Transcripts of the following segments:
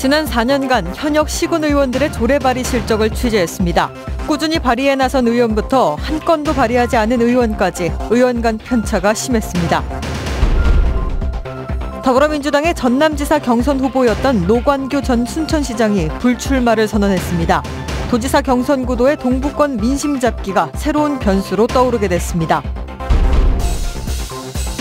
지난 4년간 현역 시군 의원들의 조례 발의 실적을 취재했습니다. 꾸준히 발의에 나선 의원부터 한 건도 발의하지 않은 의원까지 의원 간 편차가 심했습니다. 더불어민주당의 전남지사 경선 후보였던 노관규 전 순천시장이 불출마를 선언했습니다. 도지사 경선 구도의 동부권 민심 잡기가 새로운 변수로 떠오르게 됐습니다.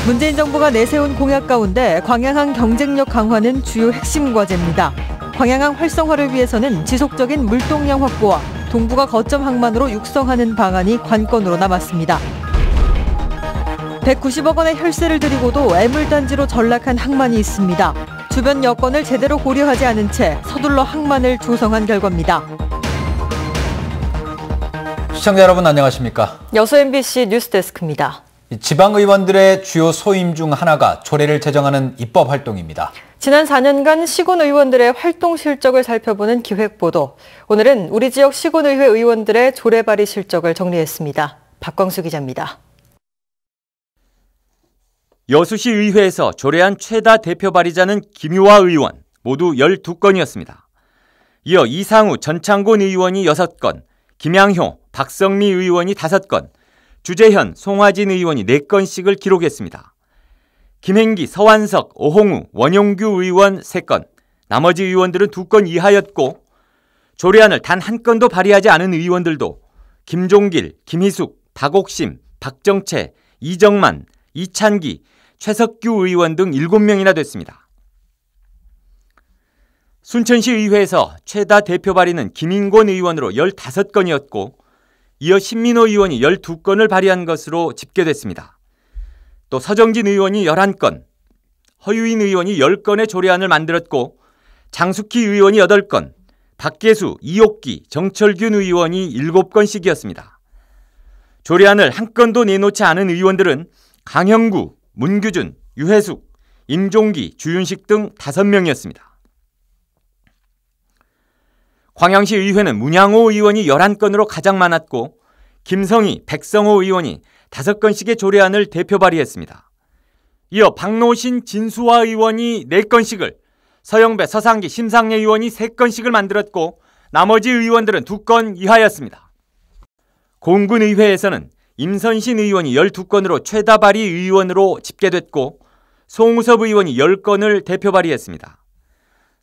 문재인 정부가 내세운 공약 가운데 광양항 경쟁력 강화는 주요 핵심 과제입니다. 광양항 활성화를 위해서는 지속적인 물동량 확보와 동부가 거점 항만으로 육성하는 방안이 관건으로 남았습니다. 190억 원의 혈세를 들이고도 애물단지로 전락한 항만이 있습니다. 주변 여건을 제대로 고려하지 않은 채 서둘러 항만을 조성한 결과입니다. 시청자 여러분 안녕하십니까? 여수 MBC 뉴스데스크입니다. 지방의원들의 주요 소임 중 하나가 조례를 제정하는 입법 활동입니다. 지난 4년간 시군 의원들의 활동 실적을 살펴보는 기획보도. 오늘은 우리 지역 시군의회 의원들의 조례 발의 실적을 정리했습니다. 박광수 기자입니다. 여수시 의회에서 조례안 최다 대표 발의자는 김유화 의원, 모두 12건이었습니다. 이어 이상우 전창곤 의원이 6건, 김양효, 박성미 의원이 5건, 주재현, 송화진 의원이 4건씩을 기록했습니다. 김행기, 서완석, 오홍우, 원용규 의원 3건, 나머지 의원들은 2건 이하였고 조례안을 단 한 건도 발의하지 않은 의원들도 김종길, 김희숙, 박옥심, 박정채, 이정만, 이찬기, 최석규 의원 등 7명이나 됐습니다. 순천시 의회에서 최다 대표 발의는 김인권 의원으로 15건이었고 이어 신민호 의원이 12건을 발의한 것으로 집계됐습니다. 또 서정진 의원이 11건, 허유인 의원이 10건의 조례안을 만들었고 장숙희 의원이 8건, 박계수, 이옥기, 정철균 의원이 7건씩이었습니다. 조례안을 한 건도 내놓지 않은 의원들은 강형구, 문규준, 유해숙, 임종기, 주윤식 등 5명이었습니다. 광양시 의회는 문양호 의원이 11건으로 가장 많았고 김성희, 백성호 의원이 5건씩의 조례안을 대표 발의했습니다. 이어 박노신, 진수화 의원이 4건씩을, 서영배, 서상기, 심상래 의원이 3건씩을 만들었고 나머지 의원들은 2건 이하였습니다. 공군의회에서는 임선신 의원이 12건으로 최다 발의 의원으로 집계됐고 송우섭 의원이 10건을 대표 발의했습니다.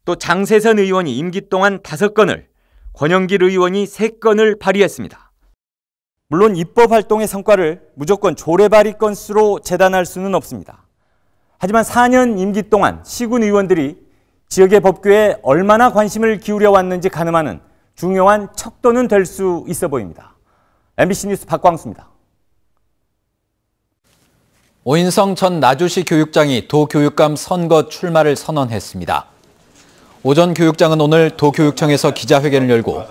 또 장세선 의원이 임기 동안 5건을, 권영길 의원이 3건을 발의했습니다. 물론 입법 활동의 성과를 무조건 조례 발의 건수로 재단할 수는 없습니다. 하지만 4년 임기 동안 시군 의원들이 지역의 법규에 얼마나 관심을 기울여 왔는지 가늠하는 중요한 척도는 될 수 있어 보입니다. MBC 뉴스 박광수입니다. 오인성 전 나주시 교육장이 도교육감 선거 출마를 선언했습니다. 오 전 교육장은 오늘 도교육청에서 기자회견을 열고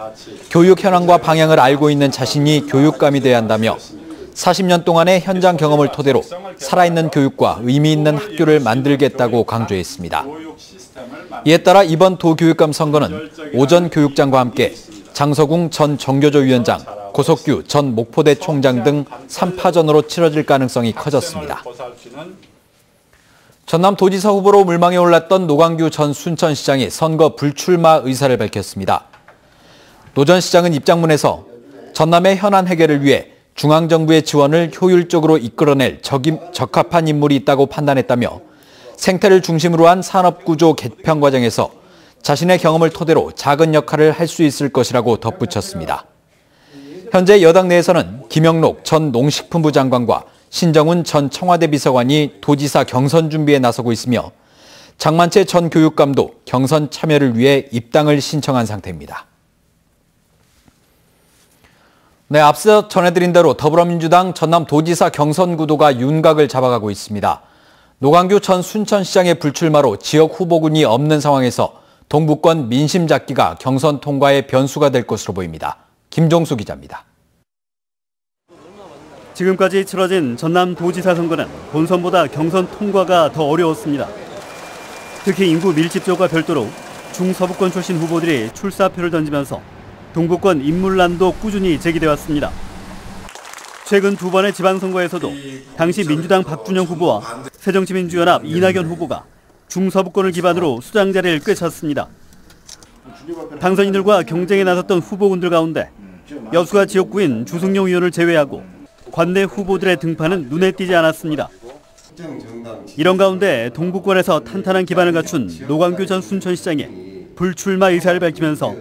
교육 현황과 방향을 알고 있는 자신이 교육감이 돼야 한다며 40년 동안의 현장 경험을 토대로 살아있는 교육과 의미 있는 학교를 만들겠다고 강조했습니다. 이에 따라 이번 도교육감 선거는 오 전 교육장과 함께 장서궁 전 정교조 위원장, 고석규 전 목포대 총장 등 3파전으로 치러질 가능성이 커졌습니다. 전남도지사 후보로 물망에 올랐던 노관규 전 순천시장이 선거 불출마 의사를 밝혔습니다. 노 전 시장은 입장문에서 전남의 현안 해결을 위해 중앙정부의 지원을 효율적으로 이끌어낼 적합한 인물이 있다고 판단했다며 생태를 중심으로 한 산업구조 개편 과정에서 자신의 경험을 토대로 작은 역할을 할 수 있을 것이라고 덧붙였습니다. 현재 여당 내에서는 김영록 전 농식품부 장관과 신정훈 전 청와대 비서관이 도지사 경선 준비에 나서고 있으며 장만채 전 교육감도 경선 참여를 위해 입당을 신청한 상태입니다. 네, 앞서 전해드린 대로 더불어민주당 전남도지사 경선 구도가 윤곽을 잡아가고 있습니다. 노관규 전 순천시장의 불출마로 지역 후보군이 없는 상황에서 동부권 민심 잡기가 경선 통과의 변수가 될 것으로 보입니다. 김종수 기자입니다. 지금까지 치러진 전남도지사 선거는 본선보다 경선 통과가 더 어려웠습니다. 특히 인구 밀집도가 별도로 중서부권 출신 후보들이 출사표를 던지면서 동부권 인물난도 꾸준히 제기돼 왔습니다. 최근 2번의 지방선거에서도 당시 민주당 박준영 후보와 새정치민주연합 이낙연 후보가 중서부권을 기반으로 수장 자리를 꿰찼습니다. 당선인들과 경쟁에 나섰던 후보군들 가운데 여수가 지역구인 주승용 의원을 제외하고 관내 후보들의 등판은 눈에 띄지 않았습니다. 이런 가운데 동부권에서 탄탄한 기반을 갖춘 노광규 전 순천시장이 불출마 의사를 밝히면서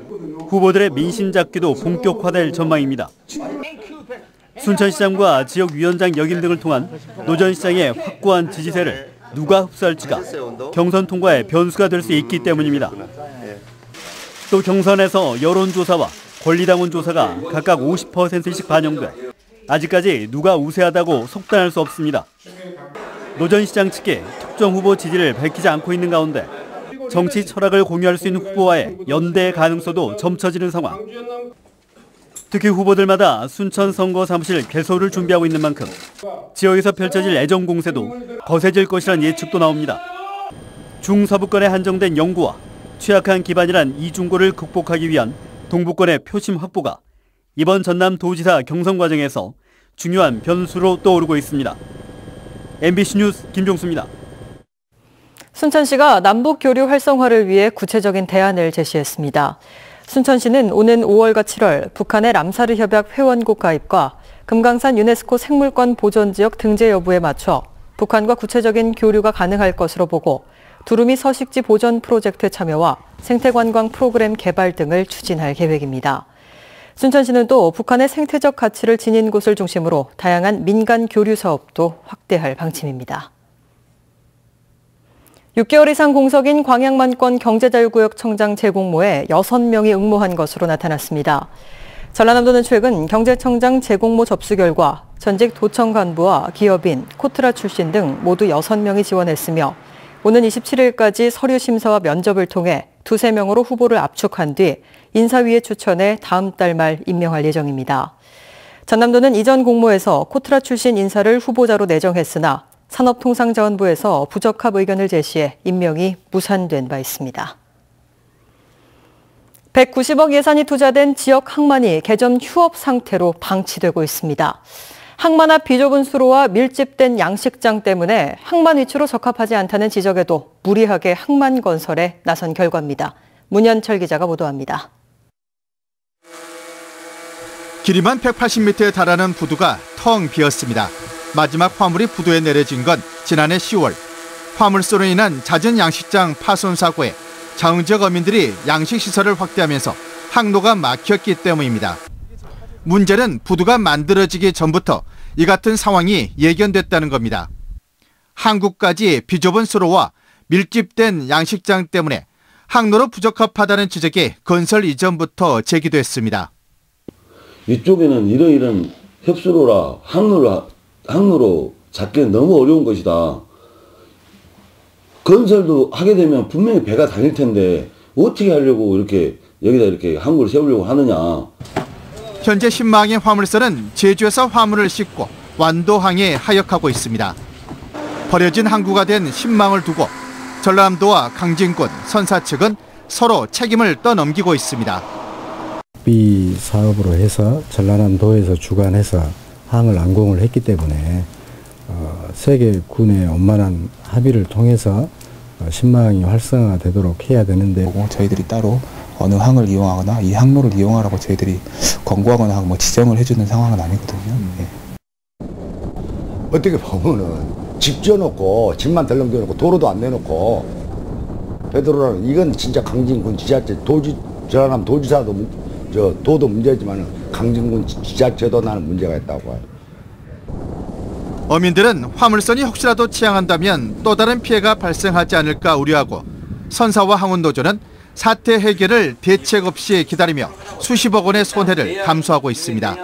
후보들의 민심 잡기도 본격화될 전망입니다. 순천시장과 지역위원장 역임 등을 통한 노 전 시장의 확고한 지지세를 누가 흡수할지가 경선 통과의 변수가 될 수 있기 때문입니다. 또 경선에서 여론조사와 권리당원 조사가 각각 50%씩 반영돼 아직까지 누가 우세하다고 속단할 수 없습니다. 노 전 시장 측이 특정 후보 지지를 밝히지 않고 있는 가운데 정치 철학을 공유할 수 있는 후보와의 연대 가능성도 점쳐지는 상황. 특히 후보들마다 순천 선거 사무실 개소를 준비하고 있는 만큼 지역에서 펼쳐질 애정 공세도 거세질 것이란 예측도 나옵니다. 중서부권에 한정된 영구와 취약한 기반이란 이중고를 극복하기 위한 동부권의 표심 확보가 이번 전남도지사 경선 과정에서 중요한 변수로 떠오르고 있습니다. MBC 뉴스 김종수입니다. 순천시가 남북 교류 활성화를 위해 구체적인 대안을 제시했습니다. 순천시는 오는 5월과 7월 북한의 람사르 협약 회원국 가입과 금강산 유네스코 생물권 보존지역 등재 여부에 맞춰 북한과 구체적인 교류가 가능할 것으로 보고 두루미 서식지 보존 프로젝트 참여와 생태관광 프로그램 개발 등을 추진할 계획입니다. 순천시는 또 북한의 생태적 가치를 지닌 곳을 중심으로 다양한 민간 교류 사업도 확대할 방침입니다. 6개월 이상 공석인 광양만권 경제자유구역 청장 재공모에 6명이 응모한 것으로 나타났습니다. 전라남도는 최근 경제청장 재공모 접수 결과 전직 도청 간부와 기업인, 코트라 출신 등 모두 6명이 지원했으며 오는 27일까지 서류 심사와 면접을 통해 2-3명으로 후보를 압축한 뒤 인사위에 추천해 다음 달 말 임명할 예정입니다. 전남도는 이전 공모에서 코트라 출신 인사를 후보자로 내정했으나 산업통상자원부에서 부적합 의견을 제시해 임명이 무산된 바 있습니다. 190억 예산이 투자된 지역 항만이 개점 휴업 상태로 방치되고 있습니다. 항만 앞 비좁은 수로와 밀집된 양식장 때문에 항만 위치로 적합하지 않다는 지적에도 무리하게 항만 건설에 나선 결과입니다. 문현철 기자가 보도합니다. 길이만 180m에 달하는 부두가 텅 비었습니다. 마지막 화물이 부두에 내려진 건 지난해 10월. 화물소로 인한 잦은 양식장 파손 사고에 자흥지역 어민들이 양식시설을 확대하면서 항로가 막혔기 때문입니다. 문제는 부두가 만들어지기 전부터 이 같은 상황이 예견됐다는 겁니다. 항구까지 비좁은 수로와 밀집된 양식장 때문에 항로로 부적합하다는 지적이 건설 이전부터 제기됐습니다. 이쪽에는 이런 협수로라 항로로 잡기는 너무 어려운 것이다. 건설도 하게 되면 분명히 배가 다닐 텐데 어떻게 하려고 여기다 이렇게 항구를 세우려고 하느냐. 현재 신망의 화물선은 제주에서 화물을 싣고 완도항에 하역하고 있습니다. 버려진 항구가 된 신망을 두고 전라남도와 강진군, 선사 측은 서로 책임을 떠넘기고 있습니다. 이 사업으로 해서 전라남도에서 주관해서 항을 완공을 했기 때문에 세 개 군의 원만한 합의를 통해서 신망이 활성화되도록 해야 되는데 저희들이 따로 어느 항을 이용하거나 이 항로를 이용하라고 저희들이 권고하거나 뭐 지정을 해주는 상황은 아니거든요. 어떻게 보면은 집 지어놓고 집만 덜렁대놓고 도로도 안 내놓고 되도록하는 이건 진짜 강진군 지자체 전라남 도지사도 도도 문제지만 강진군 지자체도 나는 문제가 있다고 봐요. 어민들은 화물선이 혹시라도 취항한다면 또 다른 피해가 발생하지 않을까 우려하고 선사와 항운노조는 사태 해결을 대책 없이 기다리며 수십억 원의 손해를 감수하고 있습니다.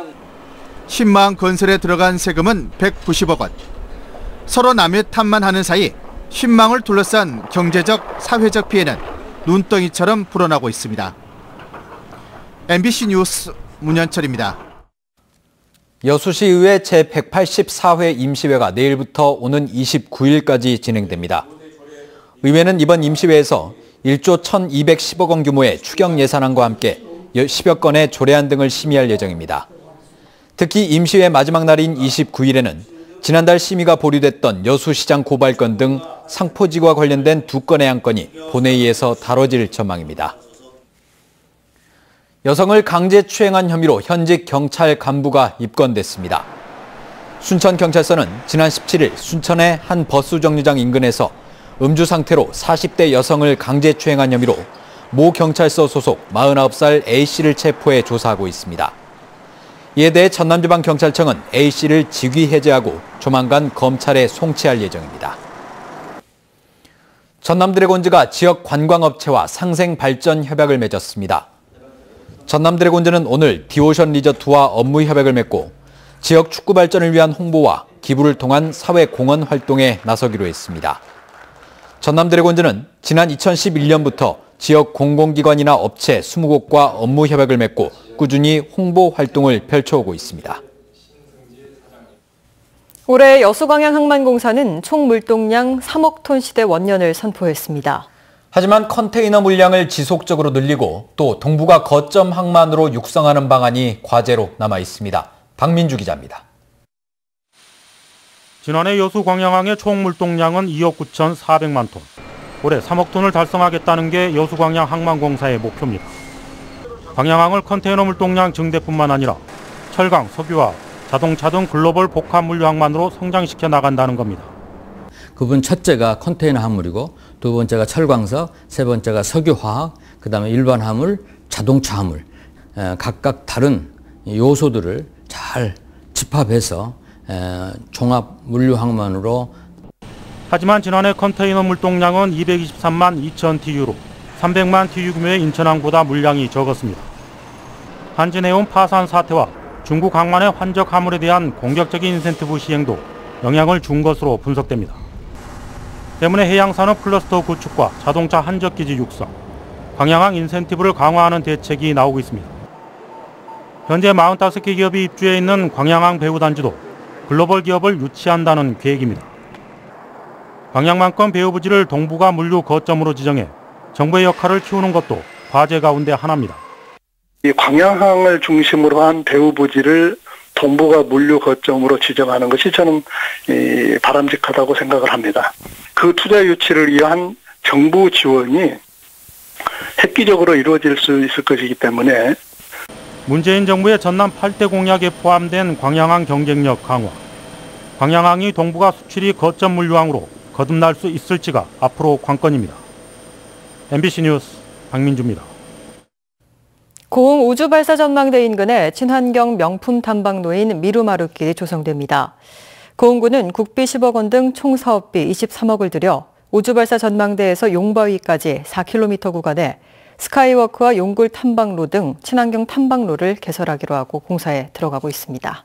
신망 건설에 들어간 세금은 190억 원. 서로 남의 탓만 하는 사이 신망을 둘러싼 경제적, 사회적 피해는 눈덩이처럼 불어나고 있습니다. MBC 뉴스 문현철입니다. 여수시의회 제184회 임시회가 내일부터 오는 29일까지 진행됩니다. 의회는 이번 임시회에서 1조 1,210억 원 규모의 추경 예산안과 함께 10여 건의 조례안 등을 심의할 예정입니다. 특히 임시회 마지막 날인 29일에는 지난달 심의가 보류됐던 여수시장 고발건 등 상포지구와 관련된 2건의 안건이 본회의에서 다뤄질 전망입니다. 여성을 강제 추행한 혐의로 현직 경찰 간부가 입건됐습니다. 순천경찰서는 지난 17일 순천의 한 버스 정류장 인근에서 음주 상태로 40대 여성을 강제 추행한 혐의로 모 경찰서 소속 49살 A씨를 체포해 조사하고 있습니다. 이에 대해 전남지방경찰청은 A씨를 직위 해제하고 조만간 검찰에 송치할 예정입니다. 전남드래곤즈가 지역 관광업체와 상생발전 협약을 맺었습니다. 전남드래곤즈는 오늘 디오션 리저트와 업무 협약을 맺고 지역 축구 발전을 위한 홍보와 기부를 통한 사회 공헌 활동에 나서기로 했습니다. 전남드래곤즈는 지난 2011년부터 지역 공공기관이나 업체 20곳과 업무 협약을 맺고 꾸준히 홍보 활동을 펼쳐오고 있습니다. 올해 여수광양항만공사는 총 물동량 3억 톤 시대 원년을 선포했습니다. 하지만 컨테이너 물량을 지속적으로 늘리고 또 동부가 거점 항만으로 육성하는 방안이 과제로 남아 있습니다. 박민주 기자입니다. 지난해 여수 광양항의 총 물동량은 2억 9,400만 톤. 올해 3억 톤을 달성하겠다는 게 여수광양항만공사의 목표입니다. 광양항을 컨테이너 물동량 증대뿐만 아니라 철강, 석유화, 자동차 등 글로벌 복합 물류 항만으로 성장시켜 나간다는 겁니다. 그분 첫째가 컨테이너 화물이고 두 번째가 철광석, 세 번째가 석유화학, 그다음에 일반 화물, 자동차 화물 각각 다른 요소들을 잘 집합해서 종합 물류 항만으로. 하지만 지난해 컨테이너 물동량은 223만 2천 TU로 300만 TU 규모의 인천항보다 물량이 적었습니다. 한진해운 파산 사태와 중국 항만의 환적 화물에 대한 공격적인 인센티브 시행도 영향을 준 것으로 분석됩니다. 때문에 해양산업 클러스터 구축과 자동차 한적기지 육성, 광양항 인센티브를 강화하는 대책이 나오고 있습니다. 현재 45개 기업이 입주해 있는 광양항 배후단지도 글로벌 기업을 유치한다는 계획입니다. 광양만권 배후부지를 동부가 물류 거점으로 지정해 정부의 역할을 키우는 것도 과제 가운데 하나입니다. 이 광양항을 중심으로 한 배후부지를 동부가 물류 거점으로 지정하는 것이 저는 바람직하다고 생각을 합니다. 그 투자 유치를 위한 정부 지원이 획기적으로 이루어질 수 있을 것이기 때문에 문재인 정부의 전남 8대 공약에 포함된 광양항 경쟁력 강화, 광양항이 동부가 수출이 거점 물류항으로 거듭날 수 있을지가 앞으로 관건입니다. MBC 뉴스 박민주입니다. 고흥 우주발사 전망대 인근에 친환경 명품 탐방로인 미루마루길이 조성됩니다. 고흥군은 국비 10억 원 등 총 사업비 23억을 들여 우주발사 전망대에서 용바위까지 4km 구간에 스카이워크와 용굴 탐방로 등 친환경 탐방로를 개설하기로 하고 공사에 들어가고 있습니다.